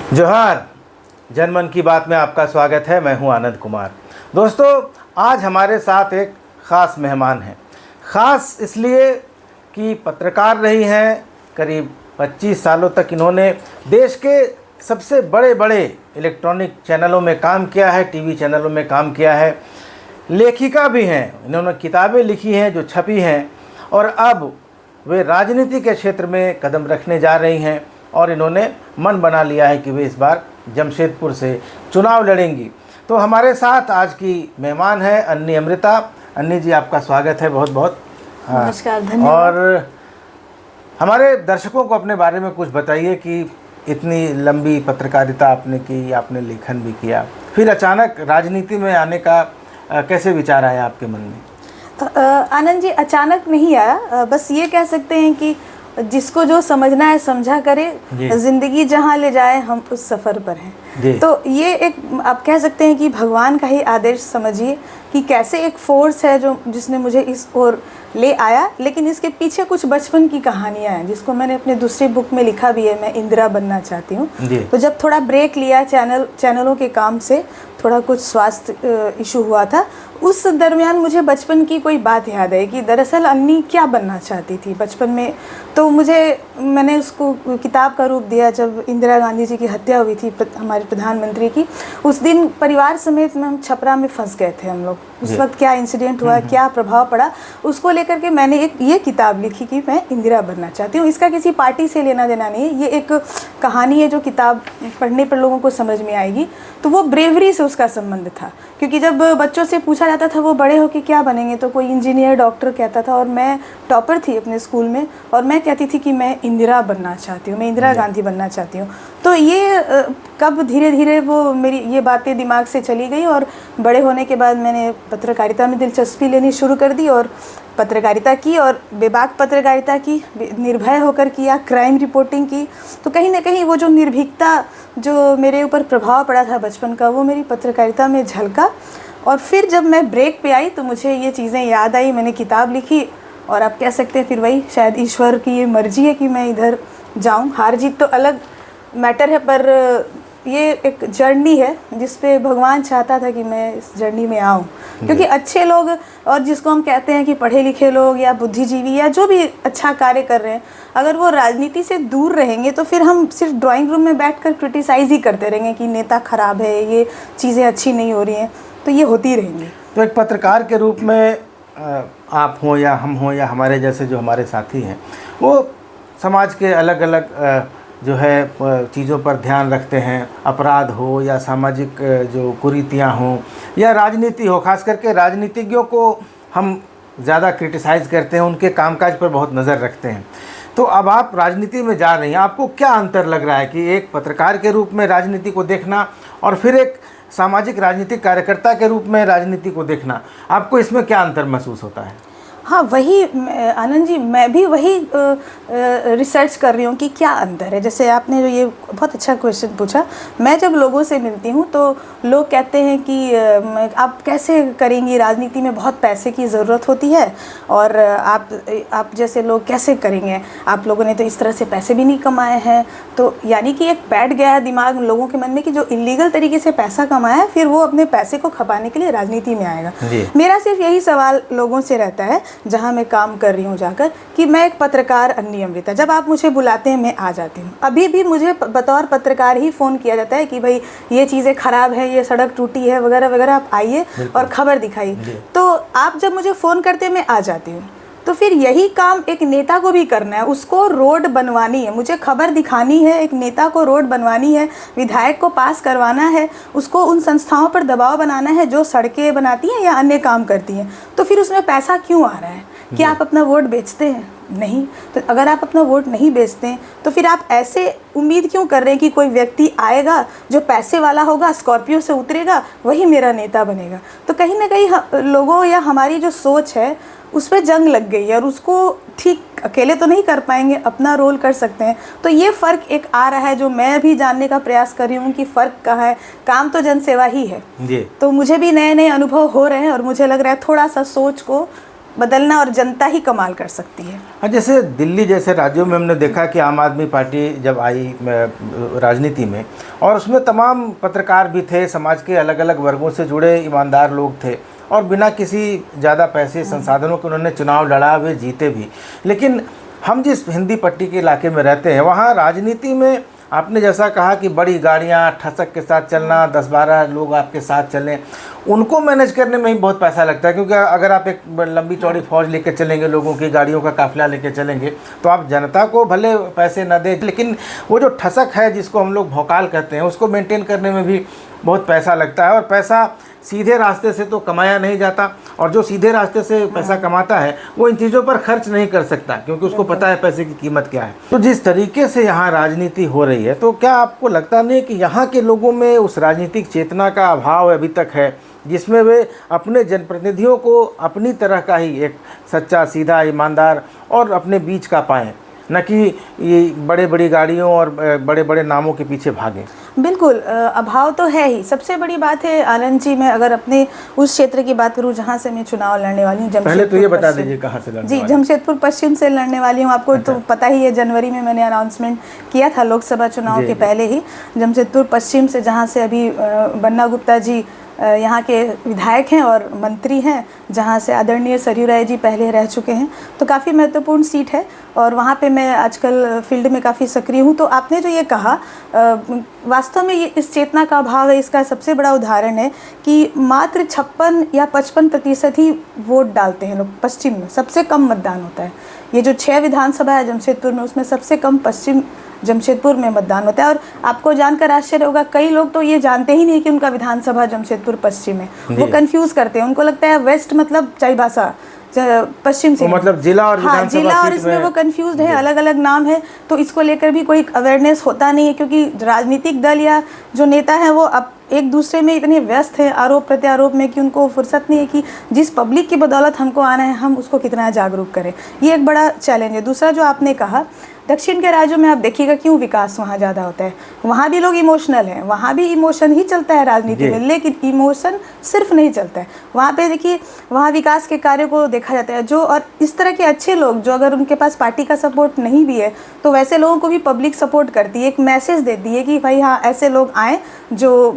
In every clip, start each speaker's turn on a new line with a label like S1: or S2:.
S1: जोहार। जनमन की बात में आपका स्वागत है। मैं हूं आनंद कुमार। दोस्तों, आज हमारे साथ एक ख़ास मेहमान हैं। ख़ास इसलिए कि पत्रकार रही हैं। करीब 25 सालों तक इन्होंने देश के सबसे बड़े बड़े इलेक्ट्रॉनिक चैनलों में काम किया है, टीवी चैनलों में काम किया है। लेखिका भी हैं, इन्होंने किताबें लिखी हैं जो छपी हैं, और अब वे राजनीति के क्षेत्र में कदम रखने जा रही हैं और इन्होंने मन बना लिया है कि वे इस बार जमशेदपुर से चुनाव लड़ेंगी। तो हमारे साथ आज की मेहमान है अन्नी अमृता। अन्नी जी, आपका स्वागत है बहुत बहुत।
S2: नमस्कार, धन्यवाद।
S1: और हमारे दर्शकों को अपने बारे में कुछ बताइए कि इतनी लंबी पत्रकारिता आपने की, आपने लेखन भी किया, फिर अचानक राजनीति में आने का कैसे विचार आया आपके मन में?
S2: आनंद जी, अचानक नहीं आया। बस ये कह सकते हैं कि जिसको जो समझना है समझा करे। जिंदगी जहाँ ले जाए हम उस सफ़र पर हैं। तो ये एक आप कह सकते हैं कि भगवान का ही आदेश समझिए कि कैसे एक फोर्स है जो जिसने मुझे इस ओर ले आया। लेकिन इसके पीछे कुछ बचपन की कहानियाँ हैं जिसको मैंने अपने दूसरी बुक में लिखा भी है, मैं इंदिरा बनना चाहती हूँ। तो जब थोड़ा ब्रेक लिया चैनलों के काम से, थोड़ा कुछ स्वास्थ्य इशू हुआ था, उस दरमियान मुझे बचपन की कोई बात याद है कि दरअसल अन्नी क्या बनना चाहती थी बचपन में। तो मैंने उसको किताब का रूप दिया जब इंदिरा गांधी जी की हत्या हुई थी, हमारे प्रधानमंत्री की। उस दिन परिवार समेत में हम छपरा में फंस गए थे हम लोग। उस वक्त क्या इंसिडेंट हुआ, क्या प्रभाव पड़ा, उसको लेकर के मैंने ये किताब लिखी कि मैं इंदिरा बनना चाहती हूँ। इसका किसी पार्टी से लेना देना नहीं है, ये एक कहानी है जो किताब पढ़ने पर लोगों को समझ में आएगी। तो वो ब्रेवरी से उसका संबंध था, क्योंकि जब बच्चों से पूछा जाता था वो बड़े होके क्या बनेंगे, तो कोई इंजीनियर, डॉक्टर कहता था, और मैं टॉपर थी अपने स्कूल में और मैं कहती थी कि मैं इंदिरा बनना चाहती हूँ, मैं इंदिरा गांधी बनना चाहती हूँ। तो ये कब धीरे धीरे वो मेरी ये बातें दिमाग से चली गई, और बड़े होने के बाद मैंने पत्रकारिता में दिलचस्पी लेनी शुरू कर दी और पत्रकारिता की, और बेबाक पत्रकारिता की, निर्भय होकर किया, क्राइम रिपोर्टिंग की। तो कहीं ना कहीं वो जो निर्भीकता जो मेरे ऊपर प्रभाव पड़ा था बचपन का, वो मेरी पत्रकारिता में झलका। और फिर जब मैं ब्रेक पे आई तो मुझे ये चीज़ें याद आई, मैंने किताब लिखी, और आप कह सकते हैं फिर वही शायद ईश्वर की ये मर्जी है कि मैं इधर जाऊं। हार जीत तो अलग मैटर है, पर ये एक जर्नी है जिस पे भगवान चाहता था कि मैं इस जर्नी में आऊँ। क्योंकि अच्छे लोग, और जिसको हम कहते हैं कि पढ़े लिखे लोग या बुद्धिजीवी या जो भी अच्छा कार्य कर रहे हैं, अगर वो राजनीति से दूर रहेंगे तो फिर हम सिर्फ ड्राइंग रूम में बैठकर क्रिटिसाइज़ ही करते रहेंगे कि नेता ख़राब है, ये चीज़ें अच्छी नहीं हो रही हैं, तो ये होती रहेंगी।
S1: तो एक पत्रकार के रूप में आप हों या हम हों या हमारे जैसे जो हमारे साथी हैं, वो समाज के अलग अलग जो है चीज़ों पर ध्यान रखते हैं। अपराध हो या सामाजिक जो कुरीतियाँ हों या राजनीति हो, खास करके राजनीतिज्ञों को हम ज़्यादा क्रिटिसाइज़ करते हैं, उनके कामकाज पर बहुत नज़र रखते हैं। तो अब आप राजनीति में जा रही हैं, आपको क्या अंतर लग रहा है कि एक पत्रकार के रूप में राजनीति को देखना और फिर एक सामाजिक राजनीतिक कार्यकर्ता के रूप में राजनीति को देखना, आपको इसमें क्या अंतर महसूस होता है?
S2: हाँ, वही आनंद जी, मैं भी वही रिसर्च कर रही हूँ कि क्या अंतर है। जैसे आपने जो ये बहुत अच्छा क्वेश्चन पूछा, मैं जब लोगों से मिलती हूँ तो लोग कहते हैं कि आप कैसे करेंगी, राजनीति में बहुत पैसे की ज़रूरत होती है, और आप जैसे लोग कैसे करेंगे, आप लोगों ने तो इस तरह से पैसे भी नहीं कमाए हैं। तो यानी कि एक बैठ गया है दिमाग लोगों के मन में कि जो इलीगल तरीके से पैसा कमाया है, फिर वो अपने पैसे को खपाने के लिए राजनीति में आएगा। मेरा सिर्फ यही सवाल लोगों से रहता है जहाँ मैं काम कर रही हूँ जाकर, कि मैं एक पत्रकार अन्नी अमृता, जब आप मुझे बुलाते हैं मैं आ जाती हूँ। अभी भी मुझे बतौर पत्रकार ही फ़ोन किया जाता है कि भाई ये चीज़ें ख़राब है, ये सड़क टूटी है वगैरह वगैरह, आप आइए और ख़बर दिखाइए। तो आप जब मुझे फ़ोन करते हैं मैं आ जाती हूँ। तो फिर यही काम एक नेता को भी करना है, उसको रोड बनवानी है, मुझे खबर दिखानी है, एक नेता को रोड बनवानी है, विधायक को पास करवाना है, उसको उन संस्थाओं पर दबाव बनाना है जो सड़कें बनाती हैं या अन्य काम करती हैं। तो फिर उसमें पैसा क्यों आ रहा है? कि आप अपना वोट बेचते हैं? नहीं। तो अगर आप अपना वोट नहीं बेचते हैं तो फिर आप ऐसे उम्मीद क्यों कर रहे हैं कि कोई व्यक्ति आएगा जो पैसे वाला होगा, स्कॉर्पियो से उतरेगा, वही मेरा नेता बनेगा? तो कहीं ना कहीं लोगों या हमारी जो सोच है उस पर जंग लग गई है, और उसको ठीक अकेले तो नहीं कर पाएंगे, अपना रोल कर सकते हैं। तो ये फ़र्क एक आ रहा है जो मैं भी जानने का प्रयास कर रही हूँ कि फ़र्क कहाँ है। काम तो जनसेवा ही है। तो मुझे भी नए नए अनुभव हो रहे हैं, और मुझे लग रहा है थोड़ा सा सोच को बदलना और जनता ही कमाल कर सकती है।
S1: हाँ, जैसे दिल्ली जैसे राज्यों में हमने देखा कि आम आदमी पार्टी जब आई राजनीति में, और उसमें तमाम पत्रकार भी थे, समाज के अलग अलग वर्गों से जुड़े ईमानदार लोग थे, और बिना किसी ज़्यादा पैसे संसाधनों के उन्होंने चुनाव लड़ा, वे जीते भी। लेकिन हम जिस हिंदी पट्टी के इलाके में रहते हैं, वहाँ राजनीति में आपने जैसा कहा कि बड़ी गाड़ियाँ ठसक के साथ चलना, 10-12 लोग आपके साथ चलें, उनको मैनेज करने में ही बहुत पैसा लगता है। क्योंकि अगर आप एक लंबी चौड़ी फौज लेकर चलेंगे, लोगों की गाड़ियों का काफिला लेकर चलेंगे, तो आप जनता को भले पैसे न दें, लेकिन वो जो ठसक है जिसको हम लोग भौकाल कहते हैं, उसको मेंटेन करने में भी बहुत पैसा लगता है। और पैसा सीधे रास्ते से तो कमाया नहीं जाता, और जो सीधे रास्ते से पैसा कमाता है वो इन चीज़ों पर खर्च नहीं कर सकता, क्योंकि उसको पता है पैसे की कीमत क्या है। तो जिस तरीके से यहाँ राजनीति हो रही है, तो क्या आपको लगता नहीं कि यहाँ के लोगों में उस राजनीतिक चेतना का अभाव अभी तक है, जिसमें वे अपने जनप्रतिनिधियों को अपनी तरह का ही एक सच्चा, सीधा, ईमानदार और अपने बीच का पाएँ, न कि ये बड़े बड़ी गाड़ियों और बड़े बड़े नामों के पीछे भागें?
S2: बिल्कुल, अभाव तो है ही। सबसे बड़ी बात है आनंद जी, मैं अगर अपने उस क्षेत्र की बात करूं जहां से मैं चुनाव लड़ने वाली हूं,
S1: पहले तो ये बता दीजिए कहां से लड़ने
S2: जी, जमशेदपुर पश्चिम से लड़ने वाली हूं। आपको तो पता ही है, जनवरी में मैंने अनाउंसमेंट किया था लोकसभा चुनाव के पहले ही। जमशेदपुर पश्चिम से, जहाँ से अभी बन्ना गुप्ता जी यहाँ के विधायक हैं और मंत्री हैं, जहाँ से आदरणीय सरयू राय जी पहले रह चुके हैं, तो काफ़ी महत्वपूर्ण सीट है और वहाँ पे मैं आजकल फील्ड में काफ़ी सक्रिय हूँ। तो आपने जो ये कहा, वास्तव में ये इस चेतना का अभाव है। इसका सबसे बड़ा उदाहरण है कि मात्र 56 या 55% ही वोट डालते हैं लोग पश्चिम में, सबसे कम मतदान होता है। ये जो 6 विधानसभा है जमशेदपुर में, उसमें सबसे कम पश्चिम जमशेदपुर में मतदान होता है। और आपको जानकर आश्चर्य होगा, कई लोग तो ये जानते ही नहीं कि उनका विधानसभा जमशेदपुर पश्चिम है। वो कंफ्यूज करते हैं, उनको लगता है वेस्ट मतलब चाईबासा, पश्चिम से
S1: मतलब जिला और
S2: हाँ, जिला, और इसमें वो कंफ्यूज है, अलग अलग नाम है। तो इसको लेकर भी कोई अवेयरनेस होता नहीं है, क्योंकि राजनीतिक दल या जो नेता है वो अब एक दूसरे में इतने व्यस्त हैं आरोप प्रत्यारोप में कि उनको फुर्सत नहीं है कि जिस पब्लिक की बदौलत हमको आना है, हम उसको कितना जागरूक करें। ये एक बड़ा चैलेंज है। दूसरा जो आपने कहा, दक्षिण के राज्यों में आप देखिएगा क्यों विकास वहाँ ज़्यादा होता है। वहाँ भी लोग इमोशनल हैं, वहाँ भी इमोशन ही चलता है राजनीति में, लेकिन इमोशन सिर्फ नहीं चलता है वहाँ पे। देखिए, वहाँ विकास के कार्य को देखा जाता है जो, और इस तरह के अच्छे लोग जो अगर उनके पास पार्टी का सपोर्ट नहीं भी है, तो वैसे लोगों को भी पब्लिक सपोर्ट करती है, एक मैसेज देती है कि भाई हाँ, ऐसे लोग आएँ जो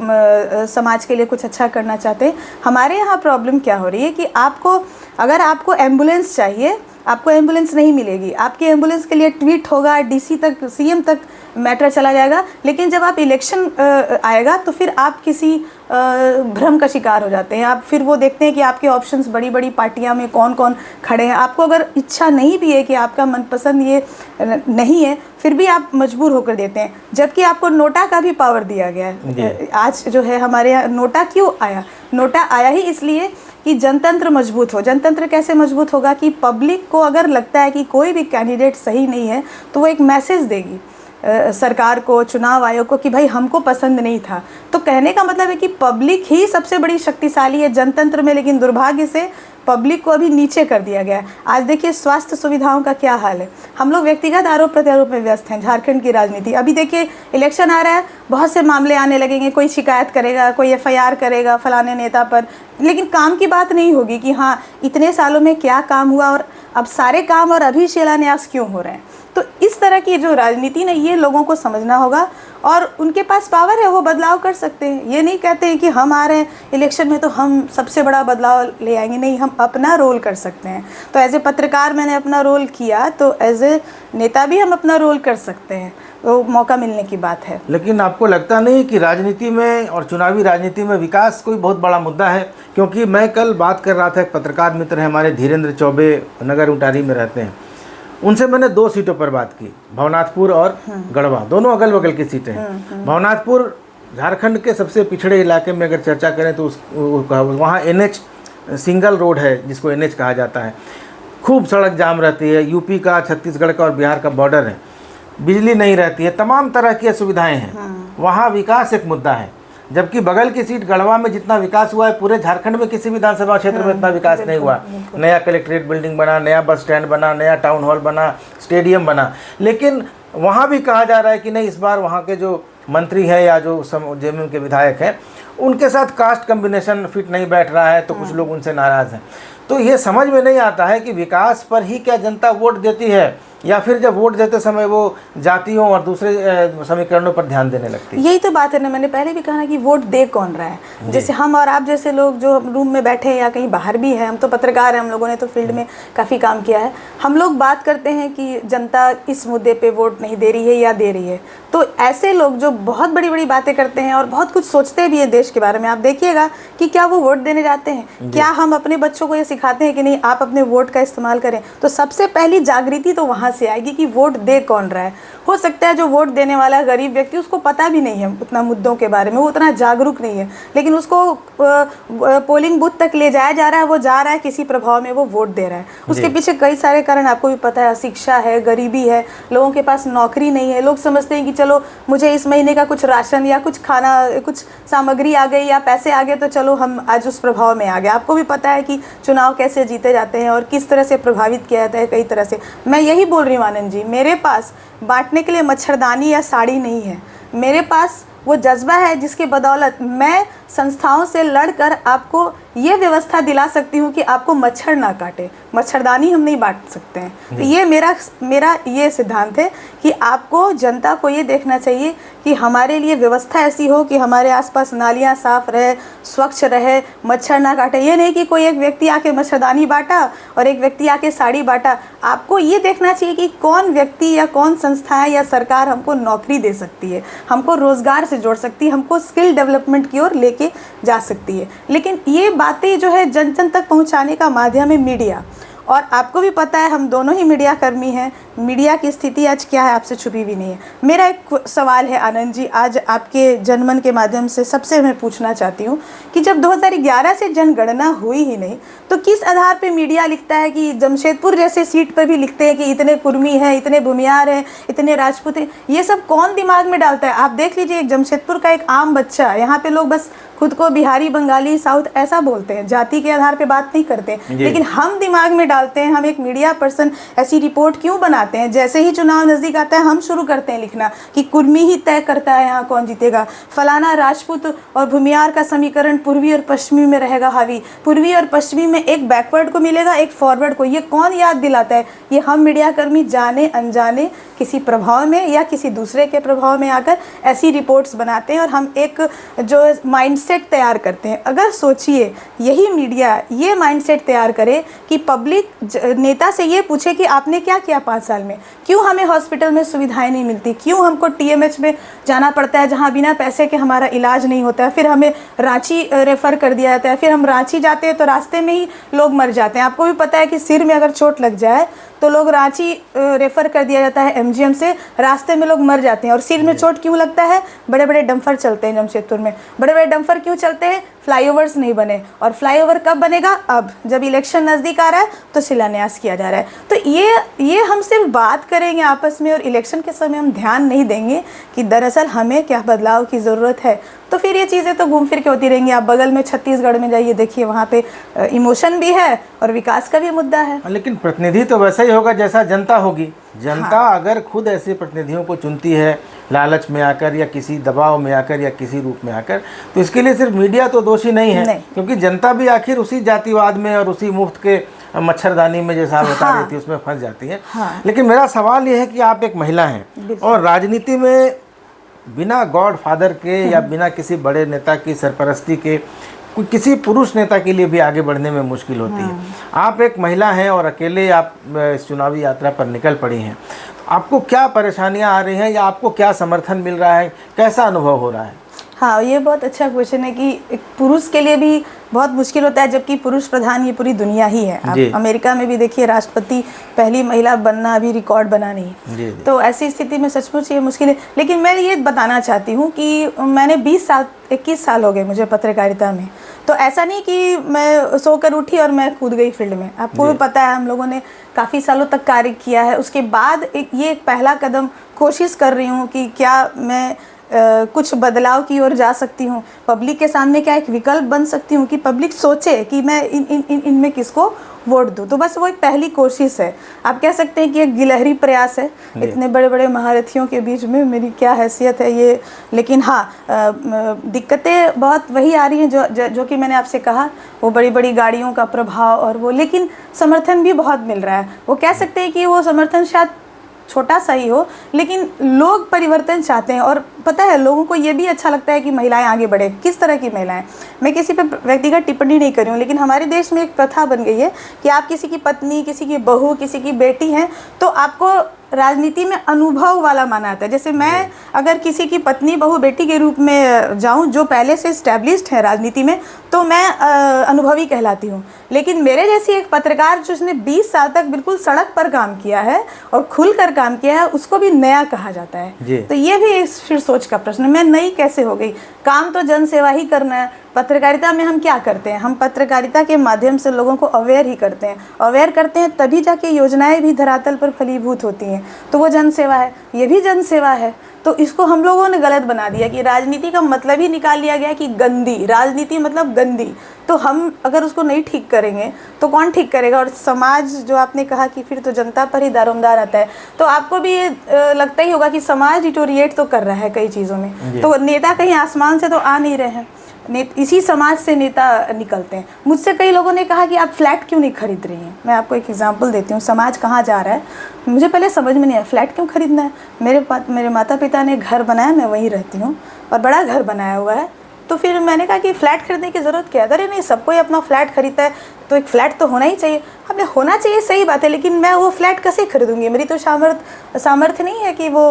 S2: समाज के लिए कुछ अच्छा करना चाहते हैं। हमारे यहाँ प्रॉब्लम क्या हो रही है कि अगर आपको एम्बुलेंस चाहिए, आपको एम्बुलेंस नहीं मिलेगी। आपकी एम्बुलेंस के लिए ट्वीट होगा, डीसी तक, सीएम तक मैटर चला जाएगा, लेकिन जब आप इलेक्शन आएगा तो फिर आप किसी भ्रम का शिकार हो जाते हैं। आप फिर वो देखते हैं कि आपके ऑप्शंस बड़ी बड़ी पार्टियां में कौन कौन खड़े हैं। आपको अगर इच्छा नहीं भी है कि आपका मनपसंद ये नहीं है, फिर भी आप मजबूर होकर देते हैं, जबकि आपको नोटा का भी पावर दिया गया है। आज जो है हमारे यहाँ नोटा क्यों आया? नोटा आया ही इसलिए कि जनतंत्र मजबूत हो। जनतंत्र कैसे मजबूत होगा? कि पब्लिक को अगर लगता है कि कोई भी कैंडिडेट सही नहीं है, तो वो एक मैसेज देगी सरकार को, चुनाव आयोग को, कि भाई हमको पसंद नहीं था। तो कहने का मतलब है कि पब्लिक ही सबसे बड़ी शक्तिशाली है जनतंत्र में, लेकिन दुर्भाग्य से पब्लिक को अभी नीचे कर दिया गया है। आज देखिए स्वास्थ्य सुविधाओं का क्या हाल है। हम लोग व्यक्तिगत आरोप प्रत्यारोप में व्यस्त हैं। झारखंड की राजनीति, अभी देखिए इलेक्शन आ रहा है, बहुत से मामले आने लगेंगे, कोई शिकायत करेगा, कोई एफआईआर करेगा फलाने नेता पर, लेकिन काम की बात नहीं होगी कि हाँ इतने सालों में क्या काम हुआ और अब सारे काम और अभी शिलान्यास क्यों हो रहे हैं। तो इस तरह की जो राजनीति ना, ये लोगों को समझना होगा, और उनके पास पावर है, वो बदलाव कर सकते हैं। ये नहीं कहते हैं कि हम आ रहे हैं इलेक्शन में तो हम सबसे बड़ा बदलाव ले आएंगे, नहीं, हम अपना रोल कर सकते हैं। तो एज ए पत्रकार मैंने अपना रोल किया, तो एज ए नेता भी हम अपना रोल कर सकते हैं, वो मौका मिलने की बात है।
S1: लेकिन आपको लगता नहीं कि राजनीति में और चुनावी राजनीति में विकास कोई बहुत बड़ा मुद्दा है? क्योंकि मैं कल बात कर रहा था, एक पत्रकार मित्र हैं हमारे, धीरेन्द्र चौबे, नगर उटारी में रहते हैं, उनसे मैंने 2 सीटों पर बात की, भवनाथपुर और गढ़वा, दोनों अगल बगल की सीटें हैं। भवनाथपुर झारखंड के सबसे पिछड़े इलाके में अगर चर्चा करें तो वहाँ NH सिंगल रोड है, जिसको NH कहा जाता है। खूब सड़क जाम रहती है, यूपी का, छत्तीसगढ़ का और बिहार का बॉर्डर है, बिजली नहीं रहती है, तमाम तरह की असुविधाएँ हैं। वहाँ विकास एक मुद्दा है, जबकि बगल की सीट गढ़वा में जितना विकास हुआ है पूरे झारखंड में किसी विधानसभा क्षेत्र में इतना विकास नहीं हुआ। नया कलेक्ट्रेट बिल्डिंग बना, नया बस स्टैंड बना, नया टाउन हॉल बना, स्टेडियम बना, लेकिन वहाँ भी कहा जा रहा है कि नहीं, इस बार वहाँ के जो मंत्री हैं या जो जेएमएम के विधायक हैं, उनके साथ कास्ट कम्बिनेशन फिट नहीं बैठ रहा है, तो कुछ लोग उनसे नाराज़ हैं। तो ये समझ में नहीं आता है कि विकास पर ही क्या जनता वोट देती है, या फिर जब वोट देते समय वो जातियों और दूसरे समीकरणों पर ध्यान देने लगती है।
S2: यही तो बात है ना, मैंने पहले भी कहा ना कि वोट दे कौन रहा है। जैसे हम और आप जैसे लोग जो रूम में बैठे हैं या कहीं बाहर भी हैं, हम तो पत्रकार हैं, हम लोगों ने तो फील्ड में काफ़ी काम किया है, हम लोग बात करते हैं कि जनता इस मुद्दे पे वोट नहीं दे रही है या दे रही है। तो ऐसे लोग जो बहुत बड़ी बड़ी बातें करते हैं और बहुत कुछ सोचते भी हैं देश के बारे में, आप देखिएगा कि क्या वो वोट देने जाते हैं? क्या हम अपने बच्चों को ये सिखाते हैं कि नहीं आप अपने वोट का इस्तेमाल करें? तो सबसे पहली जागृति तो वहाँ से आएगी कि वोट दे कौन रहा है। हो सकता है जो वोट देने वाला गरीब व्यक्ति, उसको पता भी नहीं है उतना मुद्दों के बारे में, वो उतना जागरूक नहीं है, लेकिन उसको पोलिंग बूथ तक ले जाया जा रहा है, वो जा रहा है, किसी प्रभाव में वो वोट दे रहा है। उसके पीछे कई सारे कारण आपको भी पता है, शिक्षा है, गरीबी है, लोगों के पास नौकरी नहीं है, लोग समझते हैं कि चलो मुझे इस महीने का कुछ राशन या कुछ खाना, कुछ सामग्री आ गई या पैसे आ गए तो चलो हम आज उस प्रभाव में आ गए। आपको भी पता है कि चुनाव कैसे जीते जाते हैं और किस तरह से प्रभावित किया जाता है कई तरह से। मैं यही बोल रही हूँ आनंद जी, मेरे पास बांटने के लिए मच्छरदानी या साड़ी नहीं है, मेरे पास वो जज्बा है जिसके बदौलत मैं संस्थाओं से लड़कर आपको ये व्यवस्था दिला सकती हूँ कि आपको मच्छर ना काटे। मच्छरदानी हम नहीं बांट सकते हैं। तो ये मेरा ये सिद्धांत है कि आपको, जनता को ये देखना चाहिए कि हमारे लिए व्यवस्था ऐसी हो कि हमारे आसपास नालियाँ साफ रहे, स्वच्छ रहे, मच्छर ना काटे। ये नहीं कि कोई एक व्यक्ति आके मच्छरदानी बांटा और एक व्यक्ति आके साड़ी बांटा। आपको ये देखना चाहिए कि कौन व्यक्ति या कौन संस्थाएं या सरकार हमको नौकरी दे सकती है, हमको रोजगार से जोड़ सकती है, हमको स्किल डेवलपमेंट की ओर लेके जा सकती है। लेकिन ये बातें जो है जन जन तक पहुंचाने का माध्यम है मीडिया, और आपको भी पता है हम दोनों ही मीडिया कर्मी हैं। मीडिया की स्थिति आज क्या है आपसे छुपी भी नहीं है। मेरा एक सवाल है आनंद जी, आज आपके जनमन के माध्यम से सबसे मैं पूछना चाहती हूँ कि जब 2011 से जनगणना हुई ही नहीं तो किस आधार पे मीडिया लिखता है कि जमशेदपुर जैसे सीट पर भी लिखते हैं कि इतने कुर्मी हैं, इतने भूमियार हैं, इतने राजपूत हैं? ये सब कौन दिमाग में डालता है? आप देख लीजिए, एक जमशेदपुर का एक आम बच्चा, यहाँ पे लोग बस खुद को बिहारी, बंगाली, साउथ ऐसा बोलते हैं, जाति के आधार पे बात नहीं करते, लेकिन हम दिमाग में डालते हैं। हम एक मीडिया पर्सन ऐसी रिपोर्ट क्यों बनाते हैं? जैसे ही चुनाव नज़दीक आता है हम शुरू करते हैं लिखना कि कुर्मी ही तय करता है यहाँ कौन जीतेगा, फलाना राजपूत और भूमियार का समीकरण पूर्वी और पश्चिमी में रहेगा हावी, पूर्वी और पश्चिमी में एक बैकवर्ड को मिलेगा, एक फॉरवर्ड को। ये कौन याद दिलाता है? ये हम मीडिया कर्मी जाने अनजाने किसी प्रभाव में या किसी दूसरे के प्रभाव में आकर ऐसी रिपोर्ट्स बनाते हैं और हम एक जो माइंडसेट तैयार करते हैं। अगर सोचिए यही मीडिया ये माइंडसेट तैयार करे कि पब्लिक नेता से ये पूछे कि आपने क्या किया 5 साल में, क्यों हमें हॉस्पिटल में सुविधाएं नहीं मिलती, क्यों हमको TMH में जाना पड़ता है जहां बिना पैसे के हमारा इलाज नहीं होता है, फिर हमें रांची रेफ़र कर दिया जाता है, फिर हम रांची जाते हैं तो रास्ते में ही लोग मर जाते हैं। आपको भी पता है कि सिर में अगर चोट लग जाए तो लोग रांची रेफ़र कर दिया जाता है MGM से, रास्ते में लोग मर जाते हैं। और सिर में चोट क्यों लगता है? बड़े बड़े डंफर चलते हैं जमशेदपुर में। बड़े बड़े डंफर क्यों चलते हैं? फ्लाईओवर्स नहीं बने, और फ्लाईओवर कब बनेगा? अब जब इलेक्शन नज़दीक आ रहा है तो शिलान्यास किया जा रहा है। तो ये हम सिर्फ बात करेंगे आपस में और इलेक्शन के समय हम ध्यान नहीं देंगे कि दरअसल हमें क्या बदलाव की ज़रूरत है, तो फिर ये चीज़ें तो घूम फिर के होती रहेंगी। आप बगल में छत्तीसगढ़ में जाइए, देखिए वहाँ पे इमोशन भी है और विकास का भी मुद्दा है।
S1: लेकिन प्रतिनिधि तो वैसा ही होगा जैसा जनता होगी। जनता अगर खुद ऐसे प्रतिनिधियों को चुनती है लालच में आकर या किसी दबाव में आकर या किसी रूप में आकर, तो इसके लिए सिर्फ मीडिया तो दोषी नहीं है, क्योंकि जनता भी आखिर उसी जातिवाद में और उसी मुफ्त के मच्छरदानी में जैसा बता रही थी उसमें फंस जाती है। लेकिन मेरा सवाल ये है कि आप एक महिला हैं और राजनीति में बिना गॉड फादर के या बिना किसी बड़े नेता की सरपरस्ती के किसी पुरुष नेता के लिए भी आगे बढ़ने में मुश्किल होती है। आप एक महिला हैं और अकेले आप इस चुनावी यात्रा पर निकल पड़ी हैं। आपको क्या परेशानियां आ रही हैं या आपको क्या समर्थन मिल रहा है, कैसा अनुभव हो रहा है?
S2: हाँ, ये बहुत अच्छा क्वेश्चन है कि एक पुरुष के लिए भी बहुत मुश्किल होता है, जबकि पुरुष प्रधान ये पूरी दुनिया ही है। आप अमेरिका में भी देखिए, राष्ट्रपति पहली महिला बनना अभी रिकॉर्ड बना नहीं। तो ऐसी स्थिति में सचमुच ये मुश्किल है। लेकिन मैं ये बताना चाहती हूँ कि मैंने 21 साल हो गए मुझे पत्रकारिता में। तो ऐसा नहीं कि मैं सोकर उठी और मैं कूद गई फील्ड में। आपको भी पता है हम लोगों ने काफ़ी सालों तक कार्य किया है। उसके बाद ये एक पहला कदम कोशिश कर रही हूँ कि क्या मैं कुछ बदलाव की ओर जा सकती हूँ, पब्लिक के सामने क्या एक विकल्प बन सकती हूँ कि पब्लिक सोचे कि मैं इनमें किसको वोट दूँ। तो बस वो एक पहली कोशिश है, आप कह सकते हैं कि एक गिलहरी प्रयास है। इतने बड़े बड़े महारथियों के बीच में मेरी क्या हैसियत है ये, लेकिन हाँ दिक्कतें बहुत वही आ रही हैं जो कि मैंने आपसे कहा, वो बड़ी बड़ी गाड़ियों का प्रभाव और वो, लेकिन समर्थन भी बहुत मिल रहा है। वो कह सकते हैं कि वो समर्थन शायद छोटा सा ही हो, लेकिन लोग परिवर्तन चाहते हैं। और पता है लोगों को ये भी अच्छा लगता है कि महिलाएं आगे बढ़े। किस तरह की महिलाएं, मैं किसी पे व्यक्तिगत टिप्पणी नहीं कर रही हूँ, लेकिन हमारे देश में एक प्रथा बन गई है कि आप किसी की पत्नी, किसी की बहू, किसी की बेटी हैं तो आपको राजनीति में अनुभव वाला माना जाता है। जैसे मैं अगर किसी की पत्नी, बहू, बेटी के रूप में जाऊं जो पहले से इस्टेब्लिश्ड है राजनीति में, तो मैं अनुभवी कहलाती हूं। लेकिन मेरे जैसी एक पत्रकार जिसने 20 साल तक बिल्कुल सड़क पर काम किया है और खुलकर काम किया है, उसको भी नया कहा जाता है। तो ये भी फिर सोच का प्रश्न है, मैं नई कैसे हो गई? काम तो जन सेवा ही करना है। पत्रकारिता में हम क्या करते हैं? हम पत्रकारिता के माध्यम से लोगों को अवेयर ही करते हैं। अवेयर करते हैं तभी जाके योजनाएं भी धरातल पर फलीभूत होती हैं। तो वो जन सेवा है, ये भी जन सेवा है। तो इसको हम लोगों ने गलत बना दिया कि राजनीति का मतलब ही निकाल लिया गया कि गंदी राजनीति, मतलब गंदी। तो हम अगर उसको नहीं ठीक करेंगे तो कौन ठीक करेगा? और समाज, जो आपने कहा कि फिर तो जनता पर ही दारोमदार आता है, तो आपको भी ये लगता ही होगा कि समाज डिटोरिएट तो कर रहा है कई चीज़ों में। तो नेता कहीं आसमान से तो आ नहीं रहे हैं, इसी समाज से नेता निकलते हैं। मुझसे कई लोगों ने कहा कि आप फ्लैट क्यों नहीं खरीद रही हैं। मैं आपको एक एग्जांपल देती हूँ, समाज कहाँ जा रहा है। मुझे पहले समझ में नहीं आया फ्लैट क्यों खरीदना है। मेरे माता पिता ने घर बनाया, मैं वहीं रहती हूँ और बड़ा घर बनाया हुआ है। तो फिर मैंने कहा कि फ़्लैट खरीदने की ज़रूरत क्या है? अरे नहीं, सबको ही अपना फ्लैट खरीदता है तो एक फ़्लैट तो होना ही चाहिए। हमने होना चाहिए, सही बात है, लेकिन मैं वो फ्लैट कैसे खरीदूंगी? मेरी तो सामर्थ्य नहीं है कि वो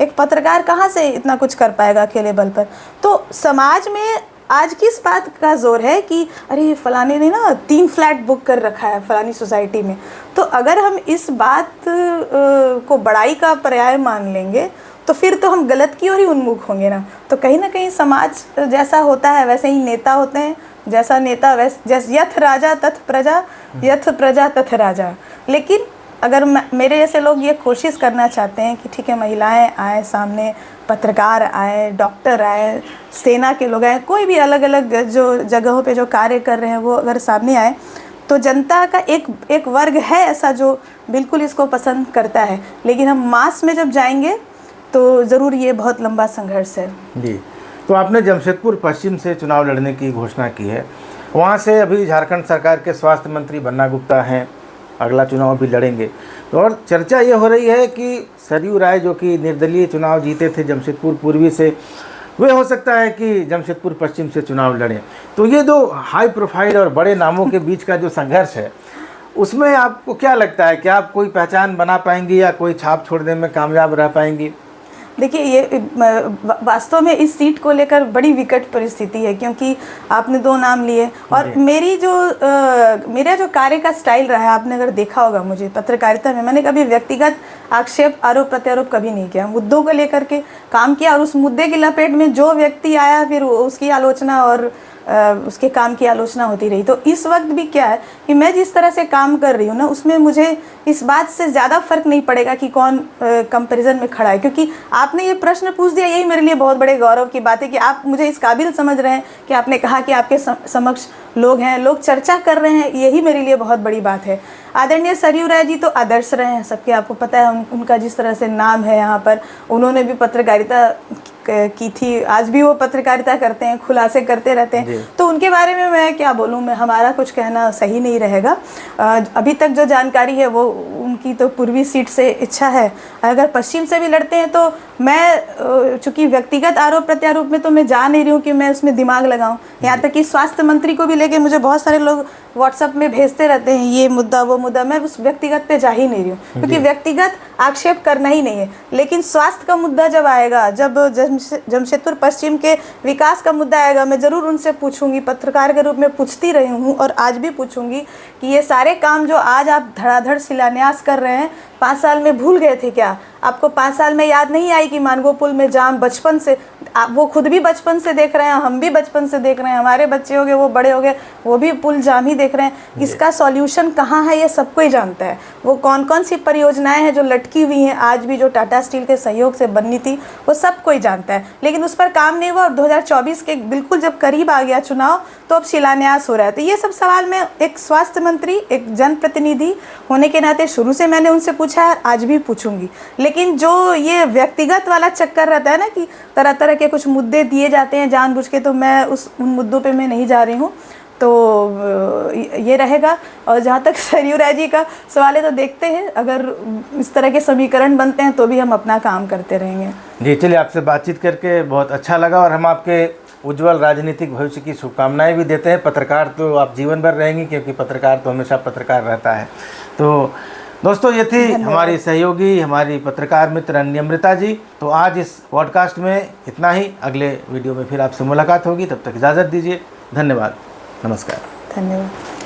S2: एक पत्रकार कहाँ से इतना कुछ कर पाएगा अकेले बल पर। तो समाज में आज किस बात का जोर है कि अरे फलाने ने ना 3 फ्लैट बुक कर रखा है फलानी सोसाइटी में। तो अगर हम इस बात को बड़ाई का पर्याय मान लेंगे तो फिर तो हम गलत की ओर ही उन्मुख होंगे ना। तो कहीं ना कहीं समाज जैसा होता है वैसे ही नेता होते हैं, जैसा नेता जैसे यथ राजा तथ प्रजा, यथ प्रजा तथ राजा। लेकिन अगर मेरे जैसे लोग ये कोशिश करना चाहते हैं कि ठीक है महिलाएं आए सामने, पत्रकार आए, डॉक्टर आए, सेना के लोग आए, कोई भी अलग अलग जो जगहों पे जो कार्य कर रहे हैं वो अगर सामने आए, तो जनता का एक वर्ग है ऐसा जो बिल्कुल इसको पसंद करता है। लेकिन हम मास में जब जाएंगे तो ज़रूर ये बहुत लंबा संघर्ष है। जी,
S1: तो आपने जमशेदपुर पश्चिम से चुनाव लड़ने की घोषणा की है, वहाँ से अभी झारखंड सरकार के स्वास्थ्य मंत्री बन्ना गुप्ता हैं, अगला चुनाव भी लड़ेंगे। और चर्चा ये हो रही है कि सरयू राय जो कि निर्दलीय चुनाव जीते थे जमशेदपुर पूर्वी से, वे हो सकता है कि जमशेदपुर पश्चिम से चुनाव लड़ें। तो ये दो हाई प्रोफाइल और बड़े नामों के बीच का जो संघर्ष है, उसमें आपको क्या लगता है कि आप कोई पहचान बना पाएंगी या कोई छाप छोड़ने में कामयाब रह पाएंगी?
S2: देखिए, ये वास्तव में इस सीट को लेकर बड़ी विकट परिस्थिति है, क्योंकि आपने 2 नाम लिए और मेरा जो कार्य का स्टाइल रहा है, आपने अगर देखा होगा मुझे पत्रकारिता में, मैंने कभी व्यक्तिगत आक्षेप, आरोप प्रत्यारोप कभी नहीं किया। मुद्दों को लेकर के काम किया और उस मुद्दे की लपेट में जो व्यक्ति आया फिर उसकी आलोचना और उसके काम की आलोचना होती रही। तो इस वक्त भी क्या है कि मैं जिस तरह से काम कर रही हूँ ना, उसमें मुझे इस बात से ज़्यादा फर्क नहीं पड़ेगा कि कौन कंपैरिजन में खड़ा है। क्योंकि आपने ये प्रश्न पूछ दिया, यही मेरे लिए बहुत बड़े गौरव की बात है कि आप मुझे इस काबिल समझ रहे हैं कि आपने कहा कि आपके समक्ष लोग हैं, लोग चर्चा कर रहे हैं, यही मेरे लिए बहुत बड़ी बात है। आदरणीय सरयू राय जी तो आदर्श रहे हैं सबके, आपको पता है उनका जिस तरह से नाम है यहाँ पर, उन्होंने भी पत्रकारिता की थी, आज भी वो पत्रकारिता करते हैं, खुलासे करते रहते हैं। तो उनके बारे में मैं क्या बोलूँ, मैं हमारा कुछ कहना सही नहीं रहेगा। अभी तक जो जानकारी है वो उनकी तो पूर्वी सीट से इच्छा है, अगर पश्चिम से भी लड़ते हैं तो मैं चूँकि व्यक्तिगत आरोप प्रत्यारोप में तो मैं जा नहीं रही हूँ कि मैं उसमें दिमाग लगाऊँ। यहाँ तक कि स्वास्थ्य मंत्री को भी लेके मुझे बहुत सारे लोग व्हाट्सएप में भेजते रहते हैं, ये मुद्दा वो मुद्दा, मैं उस व्यक्तिगत पे जा ही नहीं रही हूँ, क्योंकि व्यक्तिगत आक्षेप करना ही नहीं है। लेकिन स्वास्थ्य का मुद्दा जब आएगा, जब जमशेदपुर पश्चिम के विकास का मुद्दा आएगा, मैं ज़रूर उनसे पूछूंगी, पत्रकार के रूप में पूछती रही हूँ और आज भी पूछूंगी कि ये सारे काम जो आज आप धड़ाधड़ शिलान्यास कर रहे हैं, 5 साल में भूल गए थे क्या? आपको 5 साल में याद नहीं आई कि मानगो पुल में जाम बचपन से, वो खुद भी बचपन से देख रहे हैं, हम भी बचपन से देख रहे हैं, हमारे बच्चे हो गए, वो बड़े हो गए, वो भी पुल जाम ही देख रहे हैं। इसका सॉल्यूशन कहाँ है ये सब कोई जानता है। वो कौन कौन सी परियोजनाएं हैं जो लटकी हुई हैं आज भी, जो टाटा स्टील के सहयोग से बननी थी, वो सब कोई जानता है, लेकिन उस पर काम नहीं हुआ। और 2024 के बिल्कुल जब करीब आ गया चुनाव, तो अब शिलान्यास हो रहा है। तो ये सब सवाल मैं एक स्वास्थ्य मंत्री, एक जनप्रतिनिधि होने के नाते शुरू से मैंने उनसे पूछा है, आज भी पूछूंगी। लेकिन जो ये व्यक्तिगत वाला चक्कर रहता है ना कि तरह तरह के कुछ मुद्दे दिए जाते हैं जानबूझ के, तो मैं उन मुद्दों पे मैं नहीं जा रही हूँ। तो ये रहेगा। और जहाँ तक सरयू राय जी का सवाल है, तो देखते हैं अगर इस तरह के समीकरण बनते हैं तो भी हम अपना काम करते रहेंगे।
S1: जी चलिए, आपसे बातचीत करके बहुत अच्छा लगा और हम आपके उज्जवल राजनीतिक भविष्य की शुभकामनाएं भी देते हैं। पत्रकार तो आप जीवन भर रहेंगी, क्योंकि पत्रकार तो हमेशा पत्रकार रहता है। तो दोस्तों, ये थी हमारी सहयोगी, हमारी पत्रकार मित्र अन्यमृता जी। तो आज इस पॉडकास्ट में इतना ही। अगले वीडियो में फिर आपसे मुलाकात होगी, तब तक इजाज़त दीजिए। धन्यवाद, नमस्कार।
S2: धन्यवाद।